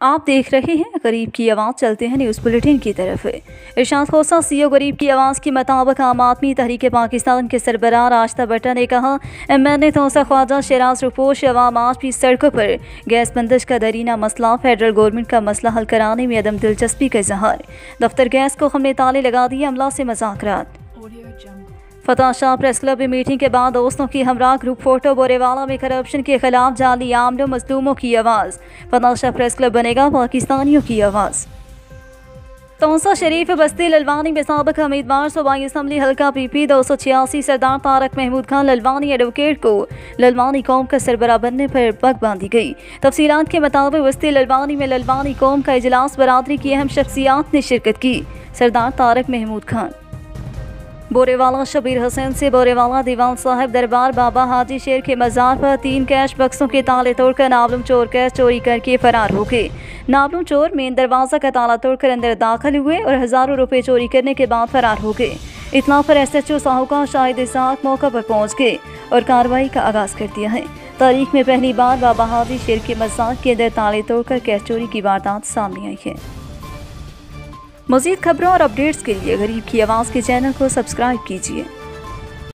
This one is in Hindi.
आप देख रहे हैं गरीब की आवाज़। चलते हैं न्यूज़ बुलेटिन की तरफ। इरशाद खोसा सीईओ गरीब की आवाज़ के मुताबिक आम आदमी तहरीक पाकिस्तान के सरबराह राशिदा भट्ट ने कहा, मैंने तोसा ख्वाजा शराज रुपोश अवाम आज भी सड़कों पर गैस बंदिश का दरीना मसला फेडरल गवर्नमेंट का मसला हल कराने में अदम दिलचस्पी का इजहार। दफ्तर गैस को हमने ताले लगा दिए, अमला से मुज़ाकरात। फतह शाह प्रेस क्लब में मीटिंग के बाद दोस्तों की हमरा ग्रुप फोटो। बोरेवाला में करप्शन के खिलाफ जाली आमलों मजलूमों की आवाज़। फतह शाह प्रेस क्लब बनेगा पाकिस्तानियों की आवाज़। तौसा शरीफ बस्ती ललवानी में साबिक उम्मीदवार सूबाई असम्बली हल्का PP 286 सरदार तारक महमूद खान ललवानी एडवोकेट को ललवानी कौम का सरबराह बनने पर पग बांधी गई। तफसीलात के मुताबिक बस्ती ललवानी में ललवानी कौम का इजलास बरादरी की अहम शख्सियात ने शिरकत की। सरदार तारक महमूद खान। बोरेवाला शबीर हुसैन से बोरेवाला दीवान साहब दरबार बाबा हाजी शेर के मज़ार पर 3 कैश बक्सों के ताले तोड़कर नाबलूम चोर कैश चोरी करके फरार हो गए। नाबलूम चोर मेन दरवाज़ा का ताला तोड़कर अंदर दाखिल हुए और हज़ारों रुपए चोरी करने के बाद फरार हो गए। इत्तला पर SHO साहूकार शाहिद इसाक मौका पर पहुँच गए और कार्रवाई का आगाज़ कर दिया है। तारीख में पहली बार बाबा हाजी शेर के मज़ार के अंदर ताले तोड़कर कैश चोरी की वारदात सामने आई है। मज़ीद खबरों और अपडेट्स के लिए गरीब की आवाज़ के चैनल को सब्सक्राइब कीजिए।